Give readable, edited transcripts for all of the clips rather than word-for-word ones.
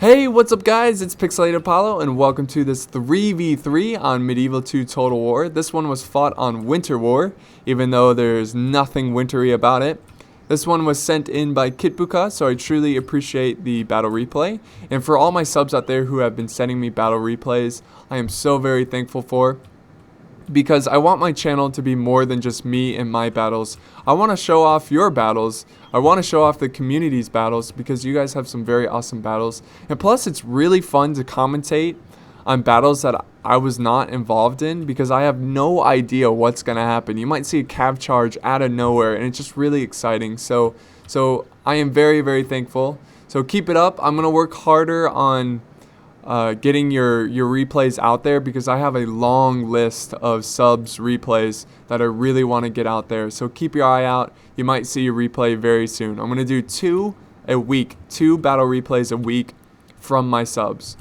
Hey, what's up guys? It's Pixelated Apollo and welcome to this 3v3 on Medieval 2 Total War. This one was fought on Winter War, even though there's nothing wintry about it. This one was sent in by Kitbuka, so I truly appreciate the battle replay. And for all my subs out there who have been sending me battle replays, I am so very thankful for. Because I want my channel to be more than just me and my battles. I want to show off your battles. I want to show off the community's battles because you guys have some very awesome battles. And plus, it's really fun to commentate on battles that I was not involved in because I have no idea what's going to happen. You might see a cav charge out of nowhere and it's just really exciting. So I am very, very thankful. So keep it up. I'm going to work harder on getting your replays out there because I have a long list of subs replays that I really want to get out there. So keep your eye out. You might see a replay very soon. I'm going to do two battle replays a week from my subs.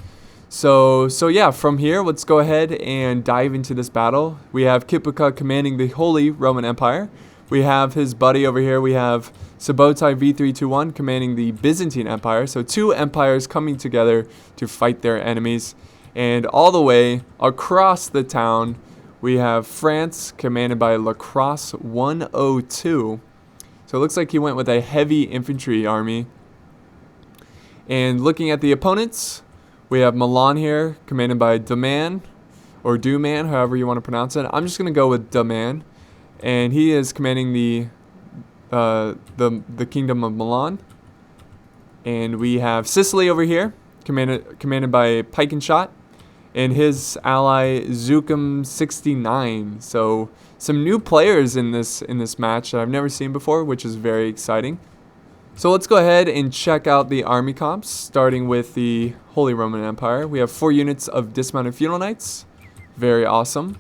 So yeah, from here, let's go ahead and dive into this battle. We have Kitbuka commanding the Holy Roman Empire. We have his buddy over here. We have Sabotai V321 commanding the Byzantine Empire. So two empires coming together to fight their enemies. And all the way across the town, we have France commanded by Lacrosse 102. So it looks like he went with a heavy infantry army. And looking at the opponents, we have Milan here commanded by Duman, or Duman, however you want to pronounce it. I'm just going to go with Duman. And he is commanding the Kingdom of Milan. And we have Sicily over here, commanded by Pike and Shot, and his ally Zukum 69. So some new players in this match that I've never seen before, which is very exciting. So let's go ahead and check out the army comps, starting with the Holy Roman Empire. We have 4 units of dismounted feudal knights, very awesome.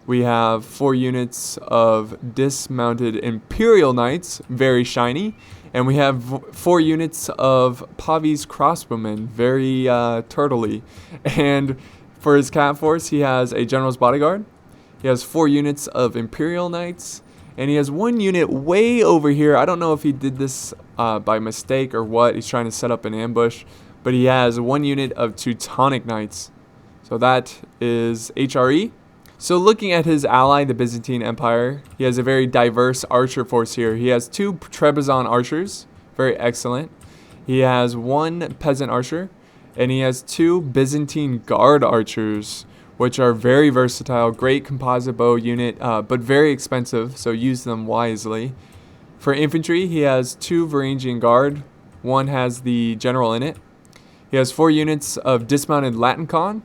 We have 4 units of dismounted Imperial Knights, very shiny. And we have 4 units of Pavi's Crossbowmen, very turtley. And for his cat force, he has a General's Bodyguard. He has 4 units of Imperial Knights. And he has 1 unit way over here. I don't know if he did this by mistake or what. He's trying to set up an ambush. But he has 1 unit of Teutonic Knights. So that is HRE. So looking at his ally, the Byzantine Empire, he has a very diverse archer force here. He has 2 Trebizond archers, very excellent. He has 1 peasant archer, and he has 2 Byzantine guard archers, which are very versatile, great composite bow unit, but very expensive, so use them wisely. For infantry, he has 2 Varangian guard. 1 has the general in it. He has 4 units of dismounted Latincon.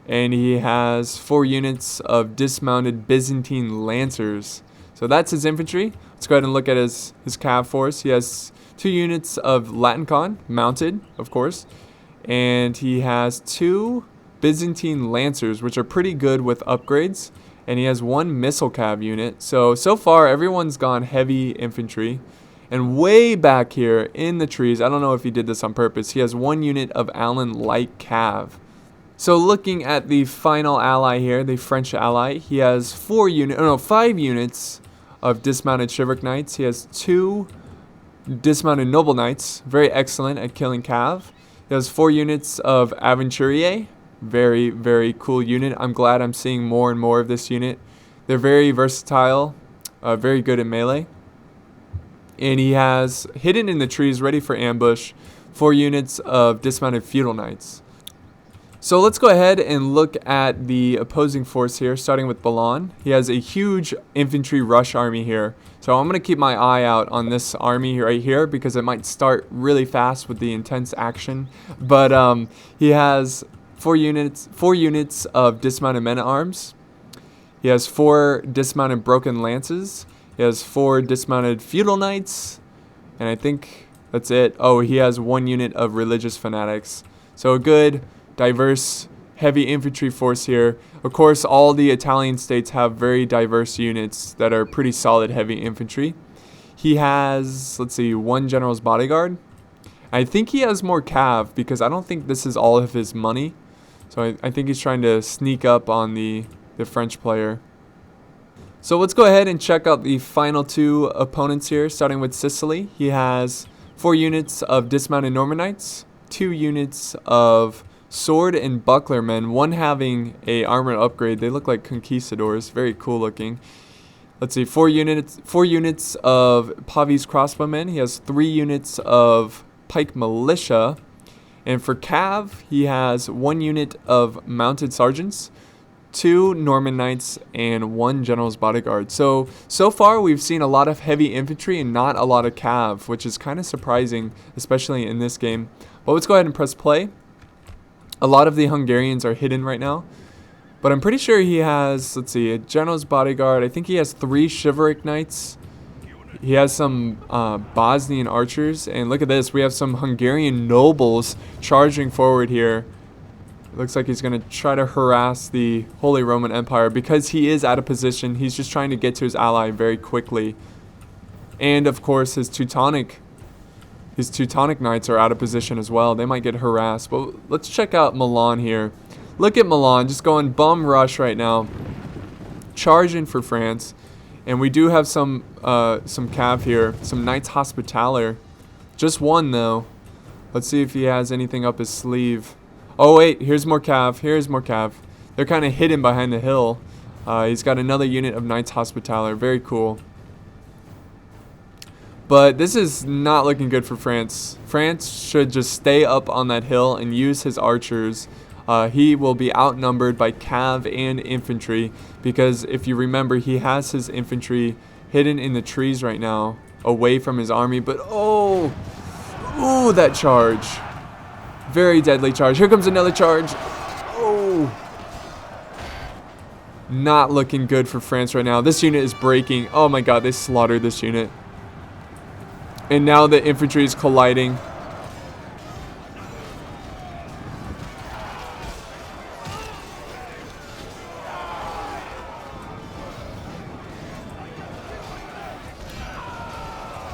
And he has 4 units of dismounted Byzantine Lancers. So that's his infantry. Let's go ahead and look at his cav force. He has 2 units of Latincon, mounted, of course. And he has 2 Byzantine Lancers, which are pretty good with upgrades. And he has 1 missile cav unit. So far, everyone's gone heavy infantry. And way back here in the trees, I don't know if he did this on purpose, he has 1 unit of Allen light cav. So looking at the final ally here, the French ally, he has 5 units of dismounted Chivalric Knights. He has 2 dismounted Noble Knights, very excellent at killing cav. He has 4 units of Aventurier, very, very cool unit. I'm glad I'm seeing more and more of this unit. They're very versatile, very good at melee. And he has, hidden in the trees, ready for ambush, 4 units of dismounted Feudal Knights. So let's go ahead and look at the opposing force here, starting with Balan. He has a huge infantry rush army here. So I'm going to keep my eye out on this army right here because it might start really fast with the intense action. But he has 4 units of dismounted men-at-arms. He has 4 dismounted broken lances. He has 4 dismounted feudal knights. And I think that's it. Oh, he has 1 unit of religious fanatics. So a good, diverse, heavy infantry force here. Of course, all the Italian states have very diverse units that are pretty solid heavy infantry. He has, let's see, 1 General's Bodyguard. I think he has more cav because I don't think this is all of his money. So I think he's trying to sneak up on the French player. So let's go ahead and check out the final 2 opponents here, starting with Sicily. He has 4 units of dismounted Norman Knights, 2 units of sword and buckler men, one having a armor upgrade. They look like conquistadors, very cool looking. Let's see, 4 units of Pavi's crossbowmen. He has 3 units of pike militia. And for Cav, he has 1 unit of mounted sergeants, 2 Norman knights, and 1 general's bodyguard. So far we've seen a lot of heavy infantry and not a lot of Cav, which is kind of surprising, especially in this game. But let's go ahead and press play. A lot of the Hungarians are hidden right now. But I'm pretty sure he has, let's see, a general's bodyguard. I think he has 3 chivalric knights. He has some Bosnian archers. And look at this. We have some Hungarian nobles charging forward here. It looks like he's going to try to harass the Holy Roman Empire. Because he is out of position, he's just trying to get to his ally very quickly. And, of course, his Teutonic knights are out of position as well. They might get harassed. But let's check out Milan here. Look at Milan just going bum rush right now. Charging for France. And we do have some Cav here. Some Knights Hospitaller. Just 1 though. Let's see if he has anything up his sleeve. Oh wait, here's more Cav. Here's more Cav. They're kind of hidden behind the hill. He's got another unit of Knights Hospitaller. Very cool. But this is not looking good for France. France should just stay up on that hill and use his archers. He will be outnumbered by Cav and infantry because if you remember, he has his infantry hidden in the trees right now away from his army. But oh, that charge. Very deadly charge. Here comes another charge. Oh. Not looking good for France right now. This unit is breaking. Oh my god, they slaughtered this unit. And now the infantry is colliding.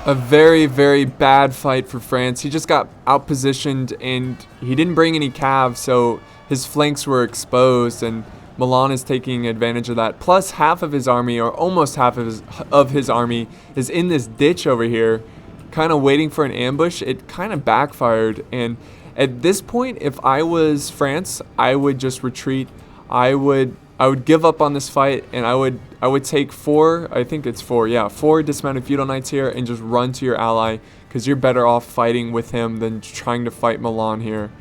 A very, very bad fight for France. He just got outpositioned and he didn't bring any Cav, so his flanks were exposed and Milan is taking advantage of that. Plus half of his army, or almost half of his army, is in this ditch over here, kind of waiting for an ambush. It kind of backfired, and at this point, if I was France, I would just retreat. I would give up on this fight, and I would take 4, I think it's 4, yeah, 4 dismounted feudal knights here and just run to your ally because you're better off fighting with him than trying to fight Milan here.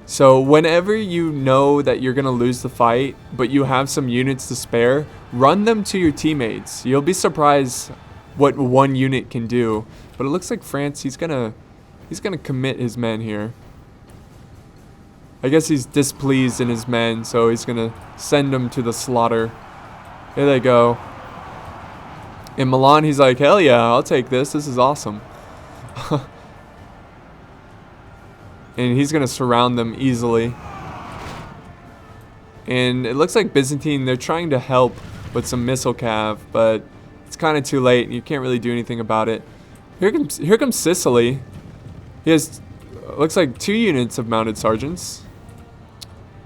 So whenever you know that you're going to lose the fight, but you have some units to spare, run them to your teammates. You'll be surprised what 1 unit can do. But it looks like France, he's gonna commit his men here. I guess he's displeased in his men, so he's gonna send them to the slaughter. Here they go. In Milan, he's like, hell yeah, I'll take this. This is awesome. And he's gonna surround them easily. And it looks like Byzantine, they're trying to help with some missile cav, but it's kind of too late. You can't really do anything about it. Here comes Sicily. He has, looks like 2 units of mounted sergeants.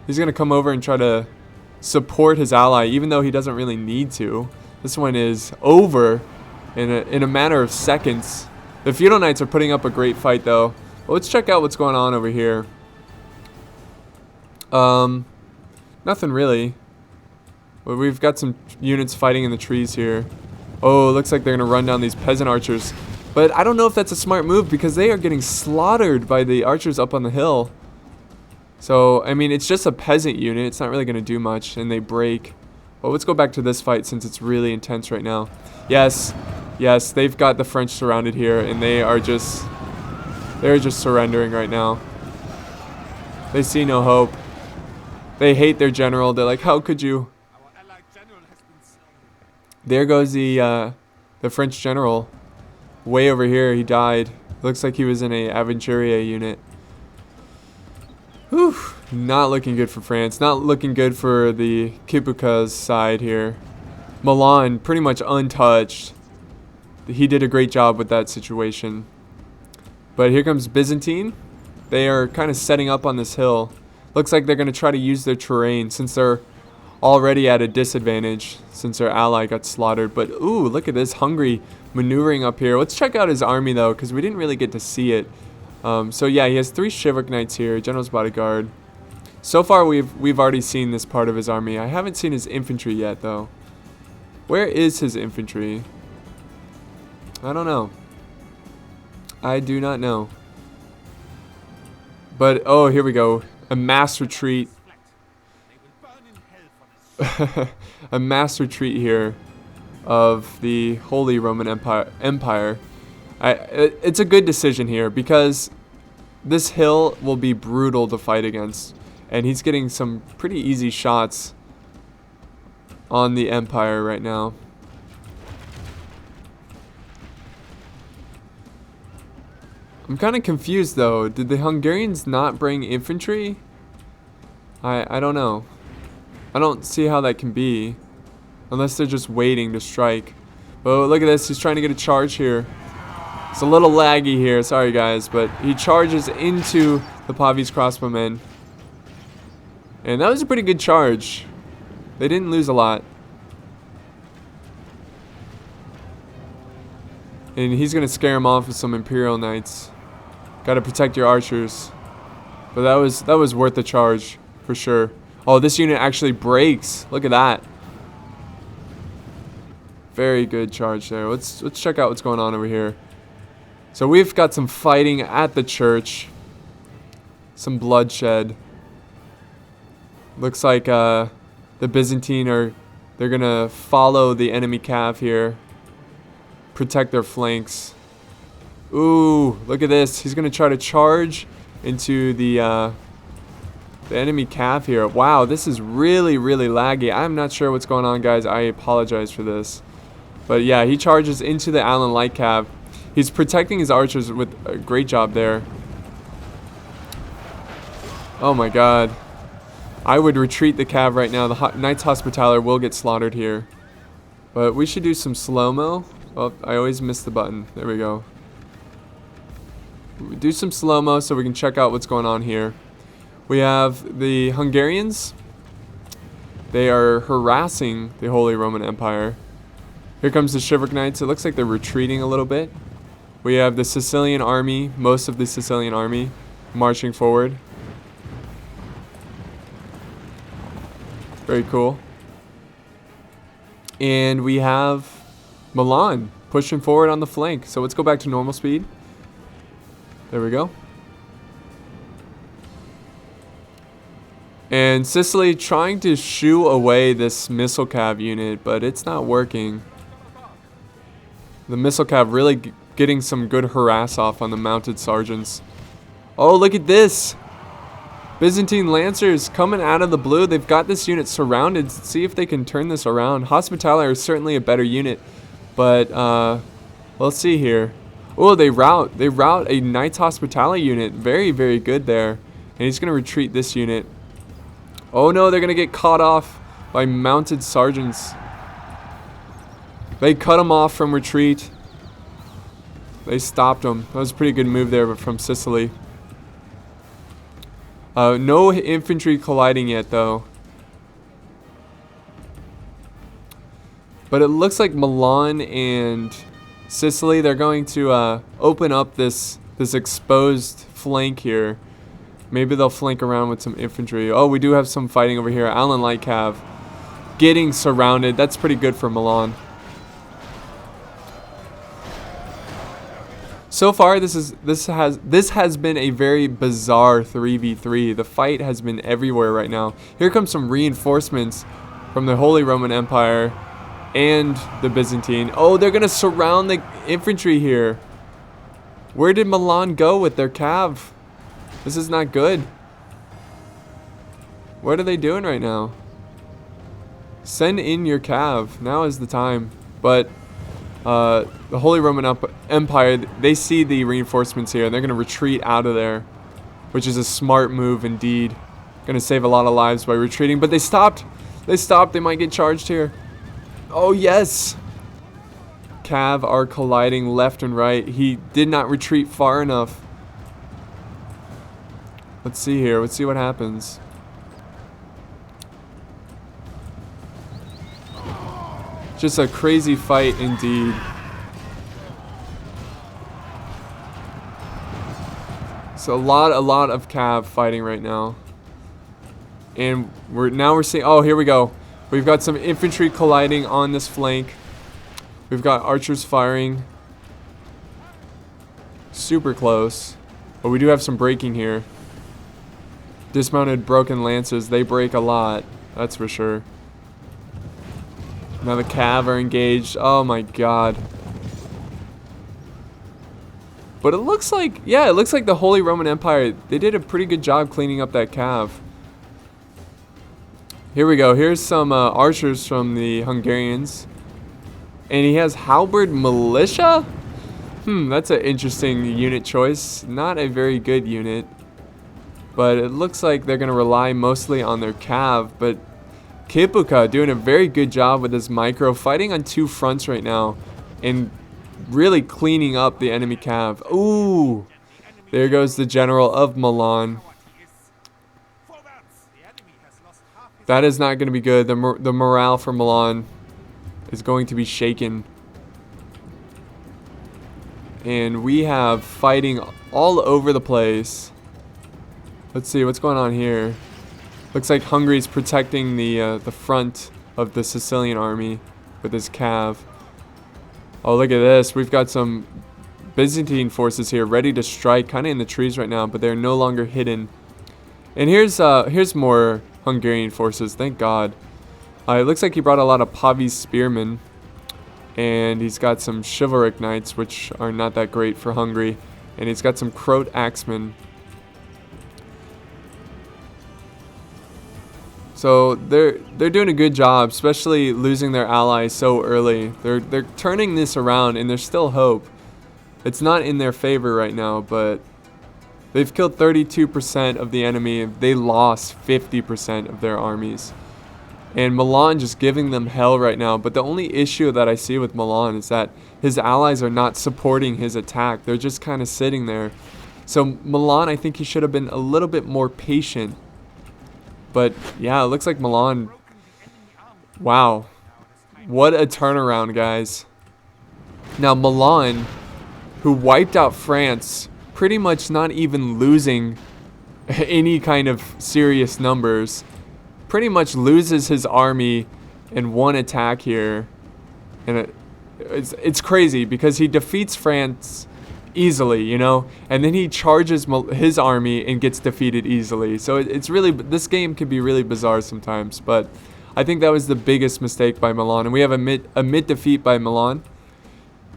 He's going to come over and try to support his ally, even though he doesn't really need to. This one is over in a matter of seconds. The feudal knights are putting up a great fight, though. Well, let's check out what's going on over here. Nothing really. But we've got some units fighting in the trees here. Oh, it looks like they're going to run down these peasant archers. But I don't know if that's a smart move because they are getting slaughtered by the archers up on the hill. So, I mean, it's just a peasant unit. It's not really going to do much, and they break. Well, let's go back to this fight since it's really intense right now. Yes, they've got the French surrounded here, and they're just surrendering right now. They see no hope. They hate their general. They're like, how could you? There goes the French general. Way over here, he died. Looks like he was in a Aventurier unit. Whew, not looking good for France. Not looking good for the Kipuka's side here. Milan, pretty much untouched. He did a great job with that situation. But here comes Byzantine. They are kind of setting up on this hill. Looks like they're going to try to use their terrain since they're already at a disadvantage since their ally got slaughtered. But, ooh, look at this Hungary maneuvering up here. Let's check out his army, though, because we didn't really get to see it. So yeah, he has 3 Shivak Knights here, General's Bodyguard. So far, we've already seen this part of his army. I haven't seen his infantry yet, though. Where is his infantry? I don't know. I do not know. But, oh, here we go. A mass retreat. A mass retreat here of the Holy Roman Empire. It's a good decision here because this hill will be brutal to fight against. And he's getting some pretty easy shots on the Empire right now. I'm kind of confused though. Did the Hungarians not bring infantry? I don't know. I don't see how that can be. Unless they're just waiting to strike. Oh, look at this. He's trying to get a charge here. It's a little laggy here. Sorry, guys. But he charges into the Pavi's crossbowmen. And that was a pretty good charge. They didn't lose a lot. And he's going to scare him off with some Imperial Knights. Got to protect your archers. But that was worth the charge for sure. Oh, this unit actually breaks. Look at that. Very good charge there. Let's check out what's going on over here. So we've got some fighting at the church. Some bloodshed. Looks like the Byzantine they're gonna follow the enemy cav here. Protect their flanks. Ooh, look at this. He's gonna try to charge into the enemy cav here. Wow, this is really, really laggy. I'm not sure what's going on, guys. I apologize for this. But yeah, he charges into the Allen Light cav. He's protecting his archers with a great job there. Oh my god. I would retreat the cav right now. The Knights Hospitaller will get slaughtered here. But we should do some slow-mo. Oh, I always miss the button. There we go. Do some slow-mo so we can check out what's going on here. We have the Hungarians. They are harassing the Holy Roman Empire. Here comes the Shivak Knights. It looks like they're retreating a little bit. We have the Sicilian army, most of the Sicilian army, marching forward. Very cool. And we have Milan pushing forward on the flank. So let's go back to normal speed. There we go. And Sicily trying to shoo away this missile cav unit, but it's not working. The missile cav really getting some good harass off on the mounted sergeants. Oh, look at this. Byzantine Lancers coming out of the blue. They've got this unit surrounded. Let's see if they can turn this around. Hospitaller is certainly a better unit, but let's see here. Oh, they rout a Knights Hospitaller unit. Very, very good there. And he's going to retreat this unit. Oh no, they're going to get caught off by mounted sergeants. They cut him off from retreat. They stopped him. That was a pretty good move there from Sicily. No infantry colliding yet, though. But it looks like Milan and Sicily, they're going to open up this exposed flank here. Maybe they'll flank around with some infantry. Oh, we do have some fighting over here. Allen Light Cav getting surrounded. That's pretty good for Milan. So far, this has been a very bizarre 3v3. The fight has been everywhere right now. Here comes some reinforcements from the Holy Roman Empire and the Byzantine. Oh, they're gonna surround the infantry here. Where did Milan go with their cav? This is not good. What are they doing right now? Send in your cav. Now is the time. But the Holy Roman Empire, they see the reinforcements here, and they're going to retreat out of there, which is a smart move indeed. Going to save a lot of lives by retreating, but they stopped. They stopped. They might get charged here. Oh, yes. Cav are colliding left and right. He did not retreat far enough. Let's see here. Let's see what happens. Just a crazy fight indeed. So a lot of cav fighting right now. And we're seeing, oh, here we go. We've got some infantry colliding on this flank. We've got archers firing. Super close. But we do have some braking here. Dismounted broken lances, they break a lot. That's for sure. Now the cav are engaged. Oh my god. But it looks like, yeah, it looks like the Holy Roman Empire, they did a pretty good job cleaning up that cav. Here we go. Here's some archers from the Hungarians. And he has halberd militia? That's an interesting unit choice. Not a very good unit. But it looks like they're going to rely mostly on their cav. But Kipuka doing a very good job with his micro, fighting on two fronts right now. And really cleaning up the enemy cav. Ooh! There goes the general of Milan. That is not going to be good. The morale for Milan is going to be shaken. And we have fighting all over the place. Let's see what's going on here. Looks like Hungary's protecting the front of the Sicilian army with his cav. Oh, look at this. We've got some Byzantine forces here ready to strike, kind of in the trees right now, but they're no longer hidden. And here's more Hungarian forces, thank God. It looks like he brought a lot of Pavi spearmen, and he's got some chivalric knights, which are not that great for Hungary, and he's got some Croat axemen. So they're doing a good job, especially losing their allies so early. They're turning this around, and there's still hope. It's not in their favor right now, but they've killed 32% of the enemy. They lost 50% of their armies. And Milan just giving them hell right now. But the only issue that I see with Milan is that his allies are not supporting his attack. They're just kind of sitting there. So Milan, I think he should have been a little bit more patient. But yeah, it looks like Milan, wow. What a turnaround, guys. Now Milan, who wiped out France, pretty much not even losing any kind of serious numbers, pretty much loses his army in one attack here. And it's crazy because he defeats France easily, you know, and then he charges his army and gets defeated easily. So it's really, this game can be really bizarre sometimes, but I think that was the biggest mistake by Milan. And we have a mid defeat by Milan.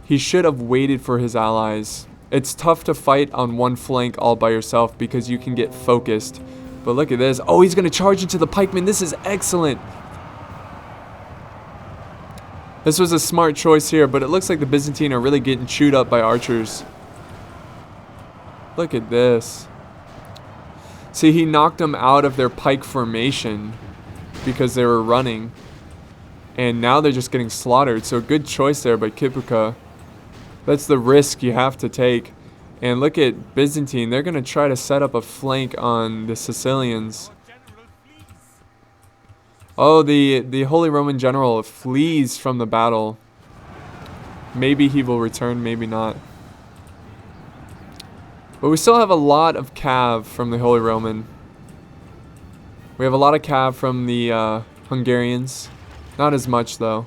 He should have waited for his allies. It's tough to fight on one flank all by yourself because you can get focused. But look at this. Oh, he's going to charge into the pikemen. This is excellent. This was a smart choice here, but it looks like the Byzantine are really getting chewed up by archers. Look at this. See, he knocked them out of their pike formation because they were running. And now they're just getting slaughtered. So good choice there by Kipuka. That's the risk you have to take. And look at Byzantine. They're going to try to set up a flank on the Sicilians. Oh, the Holy Roman General flees from the battle. Maybe he will return, maybe not. But we still have a lot of cav from the Holy Roman. We have a lot of cav from the Hungarians. Not as much, though.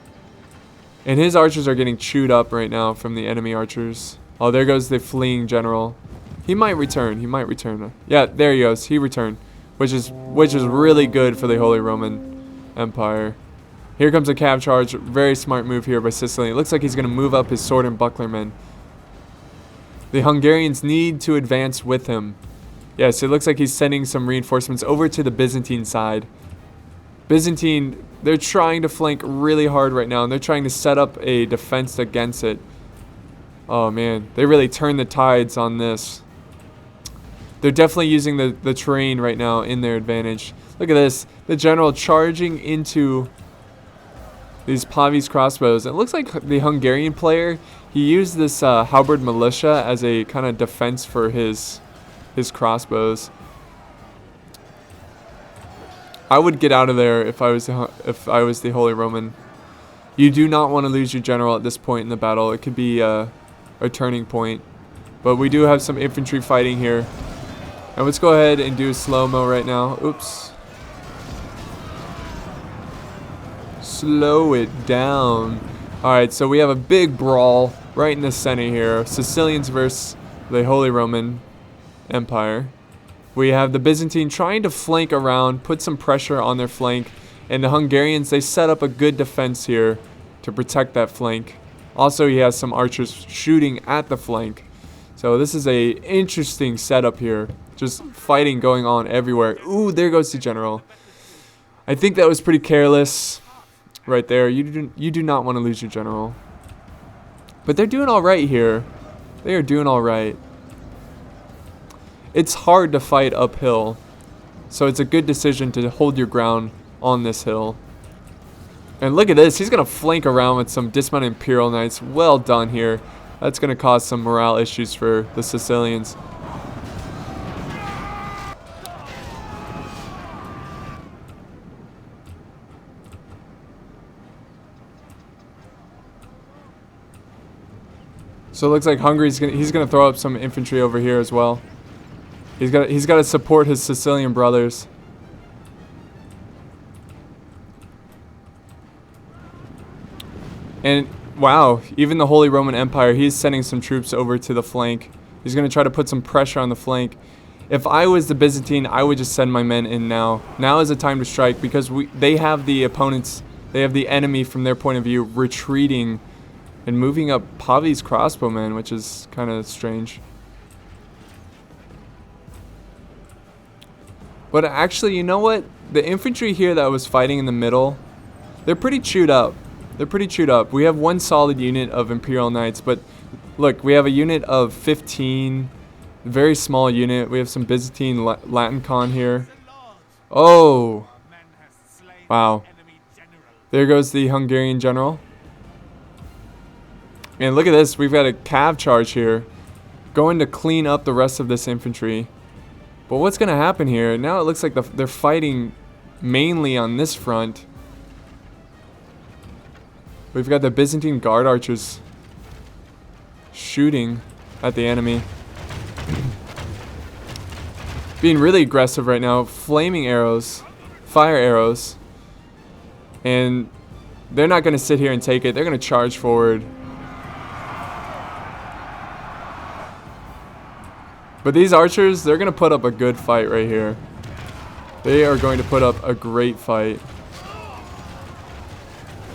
And his archers are getting chewed up right now from the enemy archers. Oh, there goes the fleeing general. He might return. He might return. Yeah, there he goes. He returned, which is really good for the Holy Roman Empire. Here comes a cav charge. Very smart move here by Sicily. It looks like he's going to move up his sword and buckler men. The Hungarians need to advance with him. Yes, it looks like he's sending some reinforcements over to the Byzantine side. Byzantine, they're trying to flank really hard right now, and they're trying to set up a defense against it. Oh man, they really turned the tides on this. They're definitely using the terrain right now in their advantage. Look at this. The general charging into these Pavi's crossbows. It looks like the Hungarian player, he used this halberd militia as a kind of defense for his crossbows. I would get out of there if I was the Holy Roman. You do not want to lose your general at this point in the battle. It could be a turning point. But we do have some infantry fighting here. And let's go ahead and do slow-mo right now. Oops. Slow it down. Alright, so we have a big brawl right in the center here. Sicilians versus the Holy Roman Empire. We have the Byzantine trying to flank around, put some pressure on their flank. And the Hungarians, they set up a good defense here to protect that flank. Also, he has some archers shooting at the flank. So this is a interesting setup here. Just fighting going on everywhere. Ooh, there goes the general. I think that was pretty careless right there. You do not want to lose your general. But they're doing all right here. They are doing all right. It's hard to fight uphill. So it's a good decision to hold your ground on this hill. And look at this. He's going to flank around with some dismounted Imperial Knights. Well done here. That's going to cause some morale issues for the Sicilians. So it looks like Hungary's he's gonna throw up some infantry over here as well. He's got to support his Sicilian brothers. And wow, even the Holy Roman Empire, he's sending some troops over to the flank. He's gonna try to put some pressure on the flank. If I was the Byzantine, I would just send my men in now. Now is the time to strike because they have the opponents, they have the enemy from their point of view retreating and moving up Pavi's crossbowmen, which is kind of strange. But actually, you know what? The infantry here that was fighting in the middle, they're pretty chewed up. They're pretty chewed up. We have one solid unit of Imperial Knights, but look, we have a unit of 15, very small unit. We have some Byzantine Latin con here. Oh, wow. There goes the Hungarian general. And look at this, we've got a cav charge here, going to clean up the rest of this infantry. But what's going to happen here? Now it looks like they're fighting mainly on this front. We've got the Byzantine guard archers shooting at the enemy. Being really aggressive right now, flaming arrows, fire arrows. And they're not going to sit here and take it, they're going to charge forward. But these archers, they're going to put up a good fight right here. They are going to put up a great fight.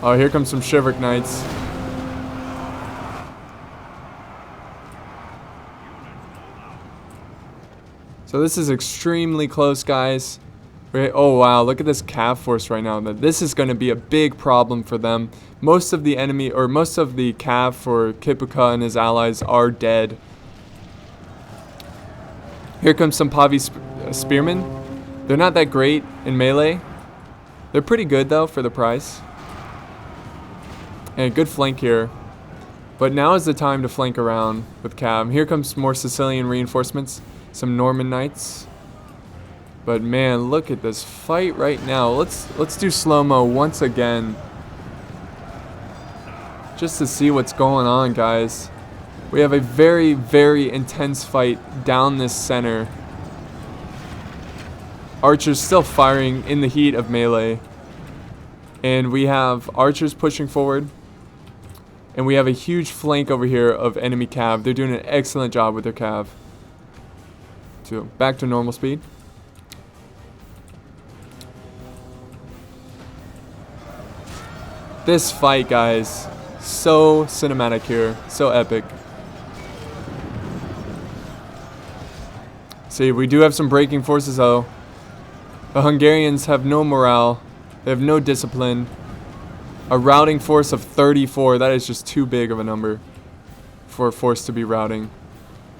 Oh, here comes some Chivalric Knights. So this is extremely close, guys. Oh, wow. Look at this cav force right now. This is going to be a big problem for them. Most of the enemy, or most of the cav for Kipuka and his allies are dead. Here comes some Pavi spearmen. They're not that great in melee. They're pretty good though for the price. And a good flank here. But now is the time to flank around with cav. Here comes more Sicilian reinforcements. Some Norman Knights. But man, look at this fight right now. Let's do slow-mo once again. Just to see what's going on, guys. We have a very, very intense fight down this center. Archers still firing in the heat of melee. And we have archers pushing forward. And we have a huge flank over here of enemy cav. They're doing an excellent job with their cav. So back to normal speed. This fight, guys, so cinematic here, so epic. See, we do have some breaking forces though. The Hungarians have no morale. They have no discipline. A routing force of 34, that is just too big of a number for a force to be routing.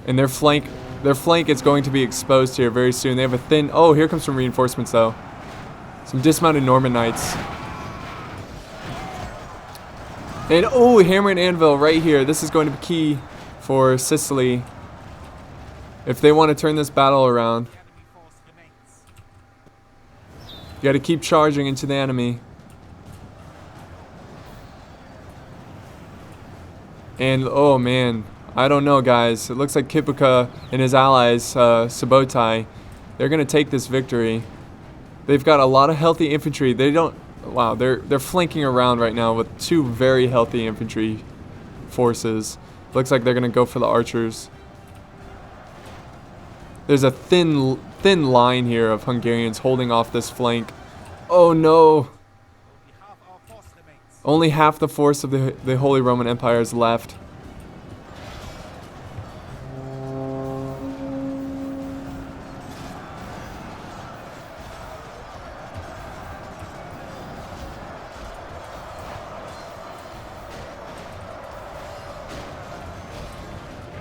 And their flank is going to be exposed here very soon. They have a thin, oh, here comes some reinforcements though. Some dismounted Norman Knights. And oh, hammer and anvil right here. This is going to be key for Sicily if they want to turn this battle around. You got to keep charging into the enemy. And oh man, I don't know, guys. It looks like Kipuka and his allies, Sabotai, they're going to take this victory. They've got a lot of healthy infantry. They don't... Wow, they're flanking around right now with 2 very healthy infantry forces. Looks like they're going to go for the archers. There's a thin line here of Hungarians holding off this flank. Oh no! Only half the force of the Holy Roman Empire is left.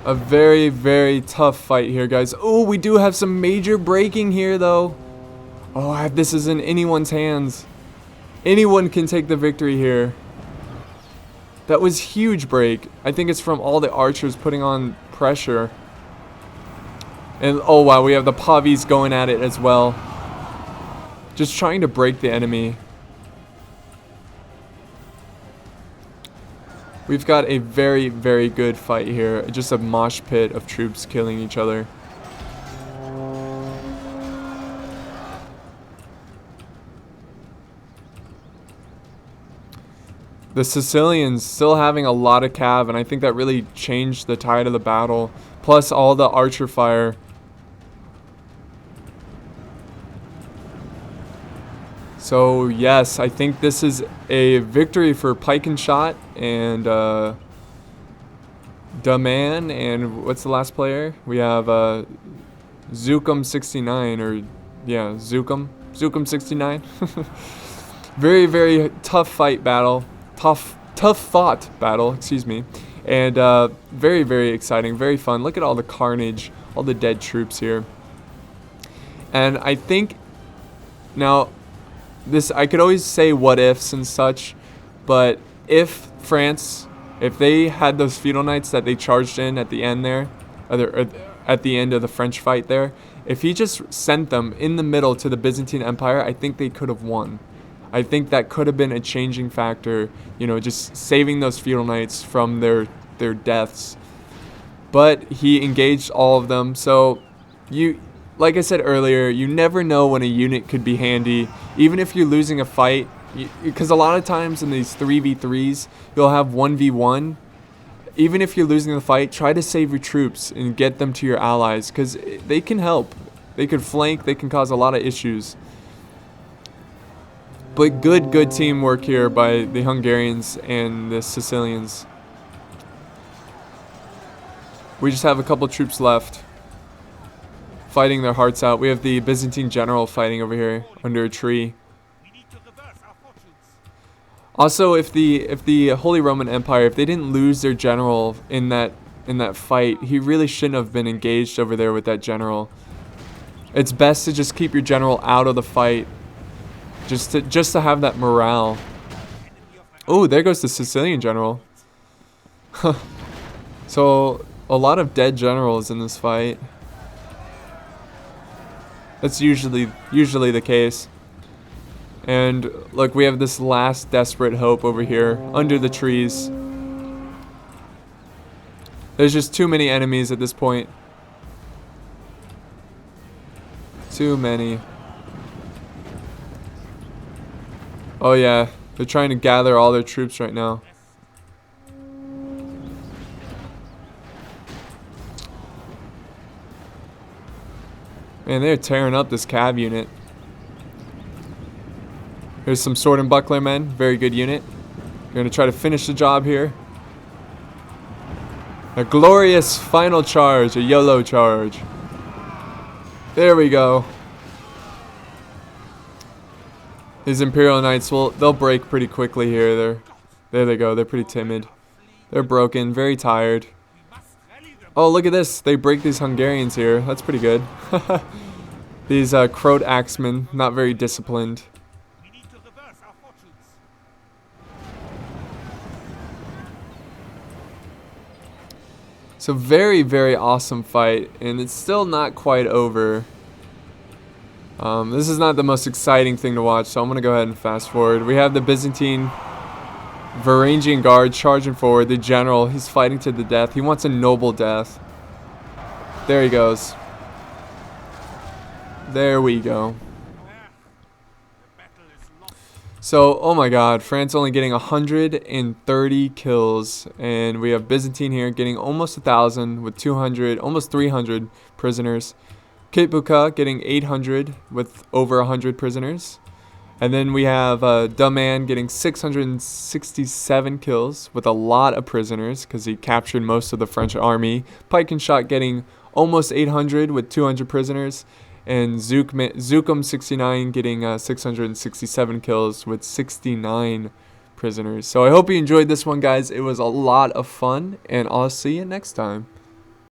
A very, very tough fight here, guys. Oh, we do have some major braking here, though. Oh, this is in anyone's hands. Anyone can take the victory here. That was huge break. I think it's from all the archers putting on pressure. And, oh, wow, we have the Pavis going at it as well. Just trying to break the enemy. We've got a very, very good fight here. Just a mosh pit of troops killing each other. The Sicilians still having a lot of cav, and I think that really changed the tide of the battle. Plus all the archer fire. So yes, I think this is a victory for Pike and Shot and Daman, and what's the last player? We have Zukum 69, or yeah, Zukum 69. Very, very tough fight battle, tough fought battle, excuse me, and very, very exciting, very fun. Look at all the carnage, all the dead troops here, and I think now. This, I could always say what ifs and such, but if France, if they had those feudal knights that they charged in at the end there, or at the end of the French fight there, if he just sent them in the middle to the Byzantine Empire, I think they could have won. I think that could have been a changing factor, you know, just saving those feudal knights from their deaths. But he engaged all of them, so like I said earlier, you never know when a unit could be handy, even if you're losing a fight, because a lot of times in these 3v3s, you'll have 1v1. Even if you're losing the fight, try to save your troops and get them to your allies, because they can help. They could flank, they can cause a lot of issues. But good teamwork here by the Hungarians and the Sicilians. We just have a couple troops left, fighting their hearts out. We have the Byzantine general fighting over here under a tree. Also, if the Holy Roman Empire, if they didn't lose their general in that fight, he really shouldn't have been engaged over there with that general. It's best to just keep your general out of the fight, just to have that morale. Oh, there goes the Sicilian general. So a lot of dead generals in this fight. That's usually the case. And look, we have this last desperate hope over here under the trees. There's just too many enemies at this point. Too many. Oh yeah, they're trying to gather all their troops right now. Man, they're tearing up this cav unit. Here's some sword and buckler men. Very good unit. We're going to try to finish the job here. A glorious final charge. A YOLO charge. There we go. These Imperial Knights, they'll break pretty quickly here. There they go. They're pretty timid. They're broken. Very tired. Oh, look at this. They break these Hungarians here. That's pretty good. These Croat axemen, not very disciplined. So very, very awesome fight. And it's still not quite over. This is not the most exciting thing to watch, so I'm going to go ahead and fast forward. We have the Byzantine Varangian Guard charging forward. The general, he's fighting to the death. He wants a noble death. There he goes. There we go. So, oh my god, France only getting 130 kills, and we have Byzantine here getting almost 1,000 with 200, almost 300 prisoners. Kitbuka getting 800 with over 100 prisoners. And then we have Duman getting 667 kills with a lot of prisoners because he captured most of the French army. Pike and Shot getting almost 800 with 200 prisoners. And Zukum 69 getting 667 kills with 69 prisoners. So I hope you enjoyed this one, guys. It was a lot of fun, and I'll see you next time.